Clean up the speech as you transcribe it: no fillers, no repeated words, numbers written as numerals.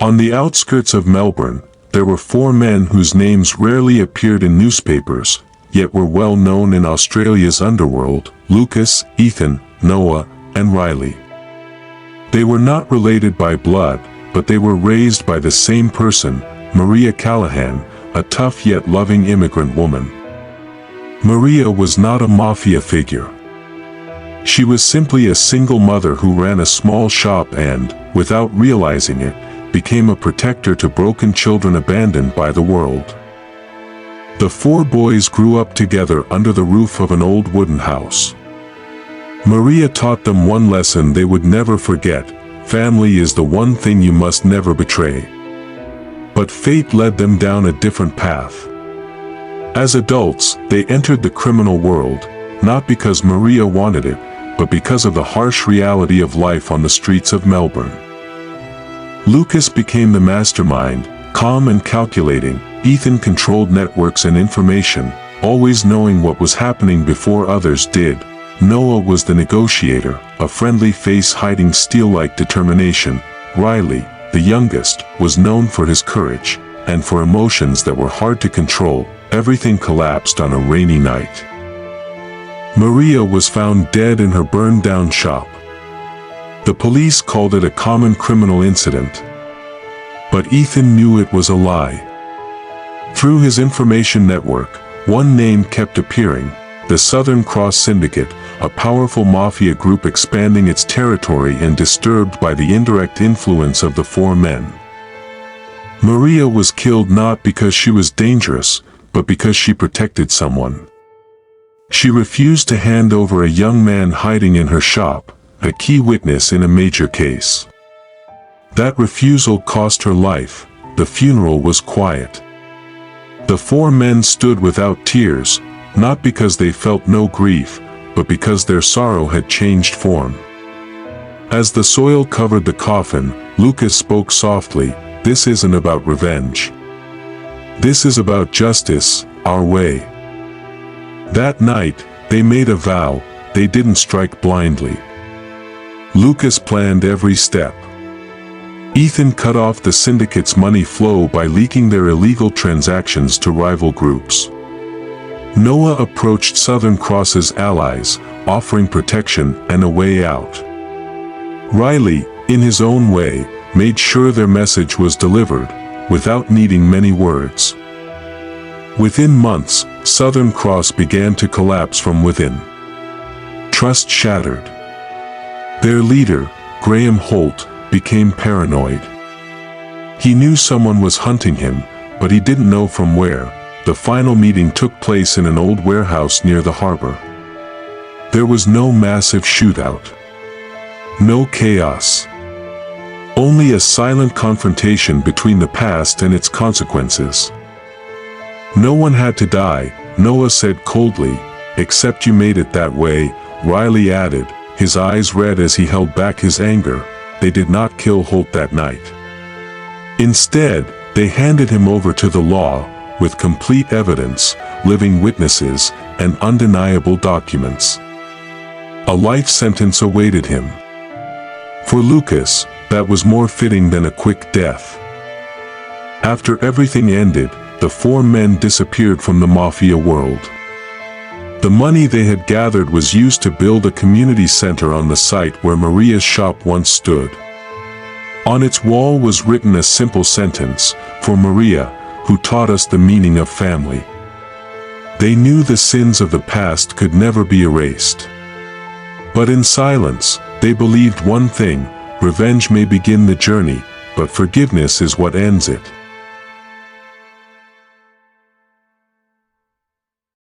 On the outskirts of Melbourne, there were four men whose names rarely appeared in newspapers, yet were well known in Australia's underworld: Lucas, Ethan, Noah, and Riley. They were not related by blood, but they were raised by the same person, Maria Callahan, a tough yet loving immigrant woman. Maria was not a mafia figure. She was simply a single mother who ran a small shop and, without realizing it, became a protector to broken children abandoned by the world. The four boys grew up together under the roof of an old wooden house. Maria taught them one lesson they would never forget: family is the one thing you must never betray. But fate led them down a different path. As adults, they entered the criminal world, not because Maria wanted it, but because of the harsh reality of life on the streets of Melbourne. Lucas became the mastermind, calm and calculating. Ethan controlled networks and information, always knowing what was happening before others did. Noah was the negotiator, a friendly face hiding steel-like determination. Riley, the youngest, was known for his courage, and for emotions that were hard to control. Everything collapsed on a rainy night. Maria was found dead in her burned-down shop. The police called it a common criminal incident. But Ethan knew it was a lie. Through his information network, one name kept appearing: the Southern Cross Syndicate, a powerful mafia group expanding its territory and disturbed by the indirect influence of the four men. Maria was killed not because she was dangerous, but because she protected someone. She refused to hand over a young man hiding in her shop, a key witness in a major case. That refusal cost her life. The funeral was quiet. The four men stood without tears, not because they felt no grief, but because their sorrow had changed form. As the soil covered the coffin, Lucas spoke softly: "This isn't about revenge. This is about justice, our way." That night, they made a vow: they didn't strike blindly. Lucas planned every step. Ethan cut off the syndicate's money flow by leaking their illegal transactions to rival groups. Noah approached Southern Cross's allies, offering protection and a way out. Riley, in his own way, made sure their message was delivered, without needing many words. Within months, Southern Cross began to collapse from within. Trust shattered. Their leader, Graham Holt, became paranoid. He knew someone was hunting him, but he didn't know from where. The final meeting took place in an old warehouse near the harbor. There was no massive shootout. No chaos. Only a silent confrontation between the past and its consequences. "No one had to die," Noah said coldly. "Except you made it that way," Riley added, his eyes red as he held back his anger. They did not kill Holt that night. Instead, they handed him over to the law, with complete evidence, living witnesses, and undeniable documents. A life sentence awaited him. For Lucas, that was more fitting than a quick death. After everything ended, the four men disappeared from the mafia world. The money they had gathered was used to build a community center on the site where Maria's shop once stood. On its wall was written a simple sentence: "For Maria, who taught us the meaning of family." They knew the sins of the past could never be erased. But in silence, they believed one thing: revenge may begin the journey, but forgiveness is what ends it.